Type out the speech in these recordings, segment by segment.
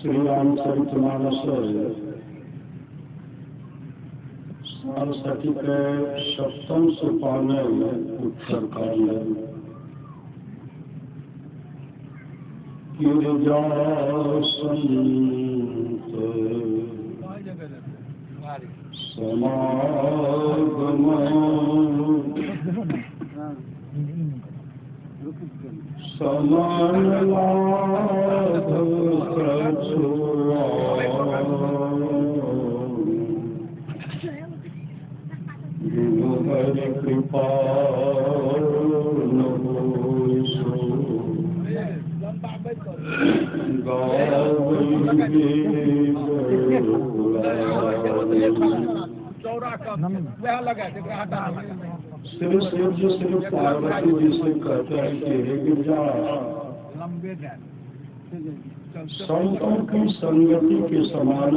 श्री रामचरितमानस सारस्वती के सप्तम सोपाने में उत्तरकांड गिरिजा संत समागम समान लाभ प्रचुरा हरि कृपा श्री शिव जी श्री पार्वती जी से कहते हैं कि हे गिरजा, संतों की संगति के समान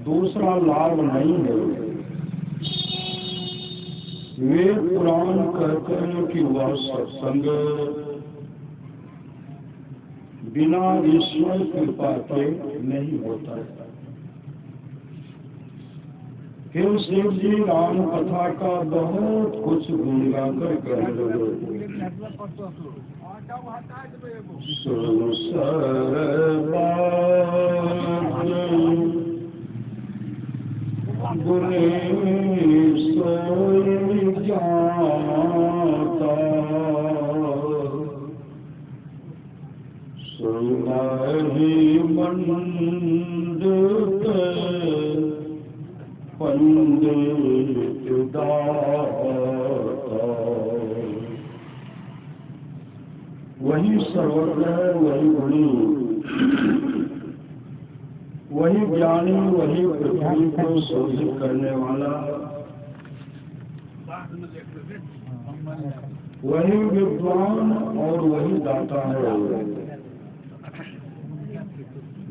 दूसरा लाभ नहीं है। वे पुराण कहते हैं कि वह सत्संग बिना ईश्वर कृपा के नहीं होता है। हे शिव जी राम कथा का बहुत कुछ गुणगाकर कह रहे गुणे सोई जाता सोई मंद पंडित दाता। वही सर्वज्ञ है, वही गुणी, वही ज्ञानी, वही पृथ्वी को शोधित करने वाला, वही विद्वान और वही दाता है।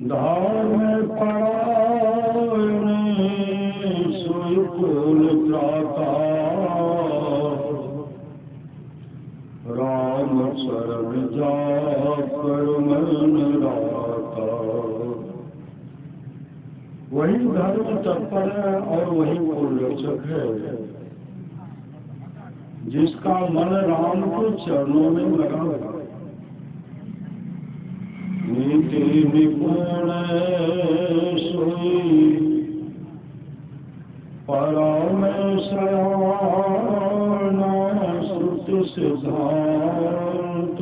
धार में पड़ा सुकुल त्राता, राम शरण जा कर मन राता। वही धर्म तत्पर है और वही कुलरक्षक है, जिसका मन राम के चरणों में लगा है। नीति निपुण सोई परमेश्वराना श्रुति सिद्धांत,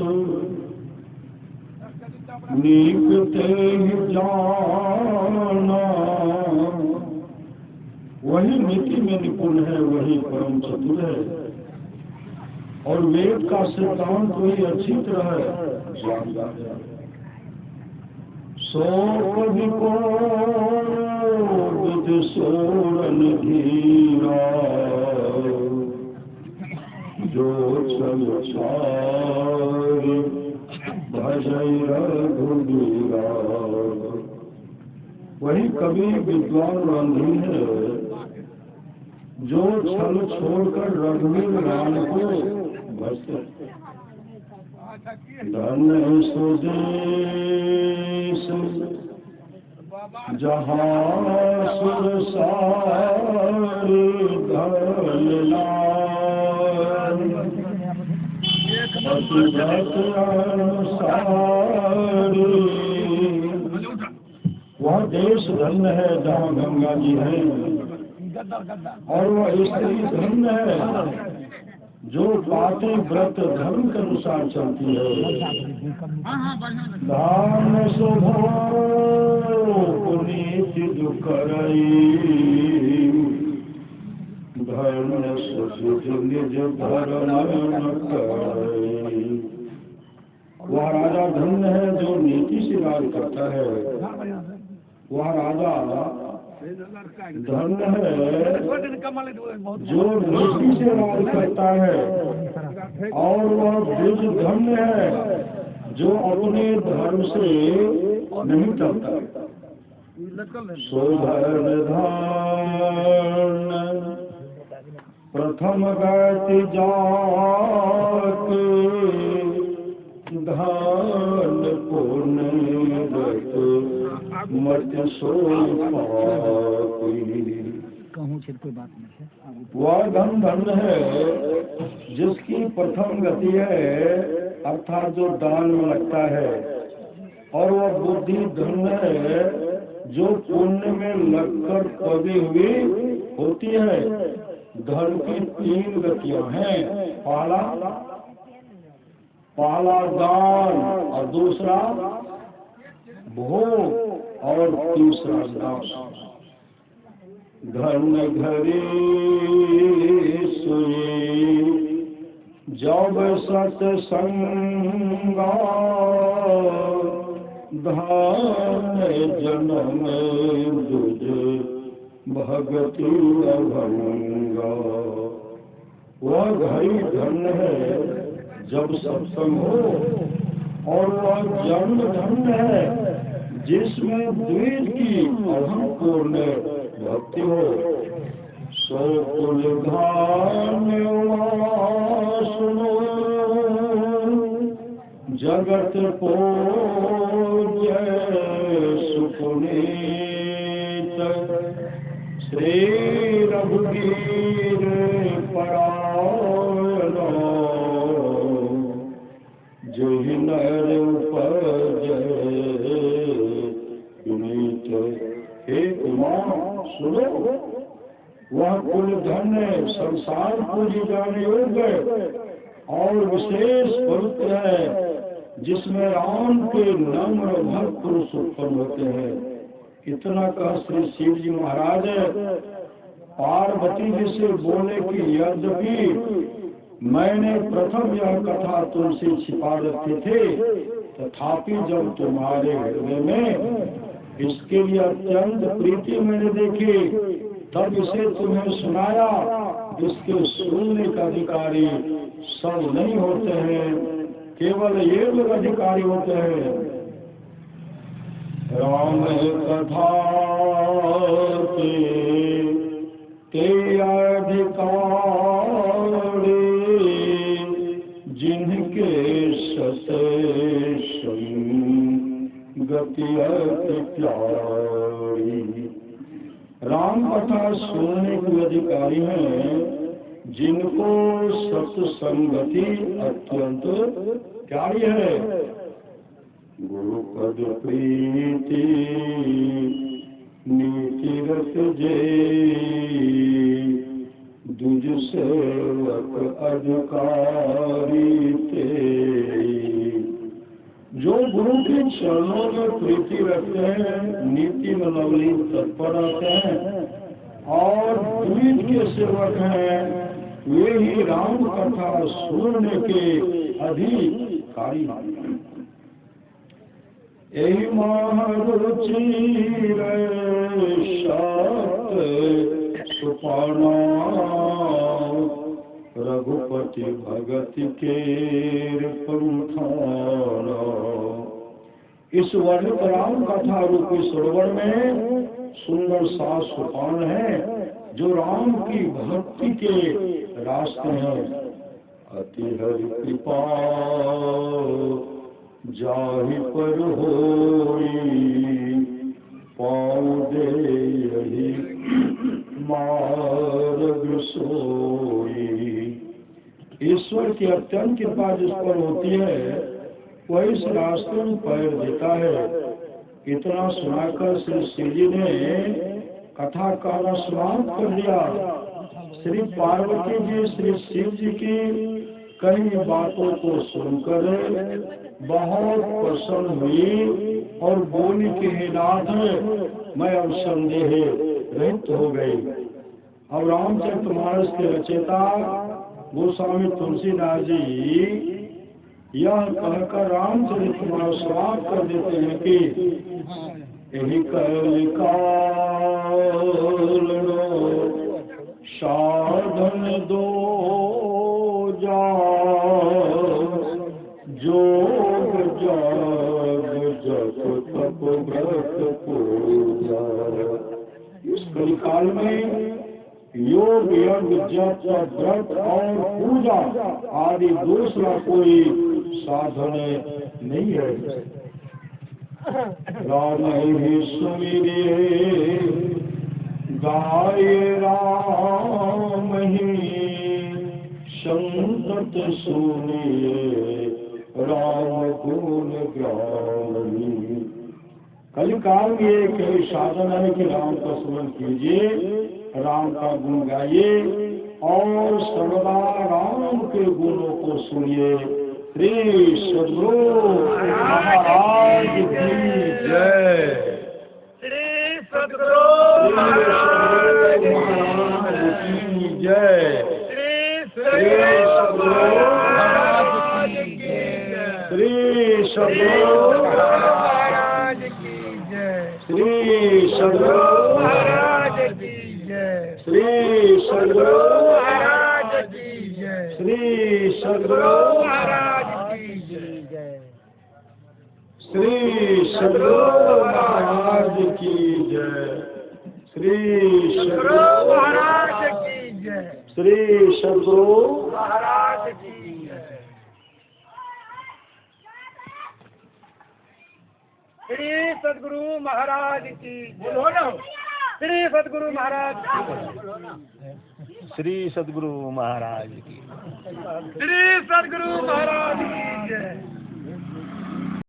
नीकते जाना। वही नीति में निपुण है, वही परम चतुर है, और वेद का सिद्धांत वही अच्छी तरह जानता है। सो कवि को सोरन धीरा, जो चल भजय रघुबीरा। वही कवि विद्वान रंधीर है, जो छल छोड़कर रघुवीर राम को भजते। धन सुदेश जहाँ सुर सारी धरला, वह देश धन्य है जहाँ गंगा जी है, और वह स्त्री धन्य है जो पाति व्रत धर्म के अनुसार चलती है। दान शुभो पुनीति दुखरई, धर्म सुसिद्ध निज धर्म करई। वह राजा धन्य है जो नीति से राज करता है। वह राजा धन्य है जो नीति से राज करता है, और वह द्विज धन्य है जो अपने धर्म से नहीं चलता। सोधर्म धारण प्रथम गति जाके, धान पुण्य रत मत सो पापी। वह धन धन है जिसकी प्रथम गति है, अर्थात जो दान में लगता है, और वह बुद्धि धन है जो पुण्य में लगकर पगी हुई होती है। धन की 3 गतियां हैं, पहला दान, और दूसरा भोग, और तीसरा दास। धन घरे सोए जब सत्संगा, धान जन्म दुज भगति अभंगा। वह घड़ी धन है जब सत्संग हो, और वह जन्म धन है जिसमें द्वेष की अहंपूर्ण भक्ति हो। सो कुल धान सुनो जगत पूज्य सुपुनीत, श्री रघुवीर परायण, जय नर उपजय पुनीत। हे उमा सुनो, वह कुल धन संसार पूजी जाने योग्य और विशेष पवित्र है, जिसमें राम के नम्र भक्त पुरुष उत्पन्न होते हैं। इतना कह श्री शिव जी महाराज पार्वती जी से बोले कि यद्यपि मैंने प्रथम यह कथा तुमसे छिपा रखी थी, तथापि जब तुम्हारे हृदय में इसके लिए अत्यंत प्रीति मैंने देखी, तब इसे तुम्हें सुनाया। इसके सुनने का अधिकारी सब नहीं होते हैं, केवल ये लोग अधिकारी होते हैं। राम कथा के अधिकारी जिनके सत गति अति प्यारी। राम कथा सुनने के अधिकारी हैं जिनको सत्संगति अत्यंत प्यारी है। गुरु पद प्रीति नीति रत जे, दुज सेवक अधिकारी ते। जो गुरु के चरणों में प्रीति रखते हैं, नीति में लवली तत्पर रहते हैं, और द्विज के सेवक हैं, वे ही राम कथा सुनने के अधिकारी। यही महारुचि सुपाना, रघुपति भगति के पंथाना। इस वर्णित राम कथा रूपी सरोवर में सुंदर सा सोपान है, जो राम की भक्ति के रास्ते हैं। अति हरि कृपा जाहि पर होई, पाँव दे यही मार्ग सोई। ईश्वर की अत्यंत कृपा जिस पर होती है, वह इस रास्ते में पैर देता है। इतना सुनाकर श्री शिव जी ने कथा का समाप्त कर दिया। श्री पार्वती जी श्री शिव जी की कई बातों को सुनकर बहुत प्रसन्न हुई और बोली कि हे नाथ, मैं अब संदेह रहित हो गई। अब रामचरितमानस के रचयिता गोस्वामी तुलसीदास जी यह कहकर रामचरितमानस समाप्त कर देते हैं कि यही कलिकाल साधन दो जा, जोग जग जप तप व्रत पूजा। इस कलिकाल में योग यज्ञ जप व्रत और पूजा आदि दूसरा कोई साधन नहीं है। राम ही सुमिरिए गाय राम ही संतत सुनिए राम गुण ज्ञानी। कलिकाल में एक साधन है कि राम का स्मरण कीजिए, राम का गुण गाइए और सर्वदा राम के गुणों को सुनिए। श्री सद्गुरु महाराज की जय। श्री सद्गुरु महाराज की जय। श्री सद्गुरु महाराज की जय। श्री सद्गुरु महाराज की जय। श्री सद्गुरु महाराज की जय। श्री सद्गुरु महाराज की जय। श्री सद्गुरु महाराज की जय। श्री सद्गुरु महाराज की जय। श्री सद्गुरु महाराज की जय। श्री सद्गुरु महाराज की जय। श्री सद्गुरु महाराज की जय। श्री सद्गुरु महाराज की। श्री सद्गुरु महाराज की। श्री सद्गुरु महाराज की जय।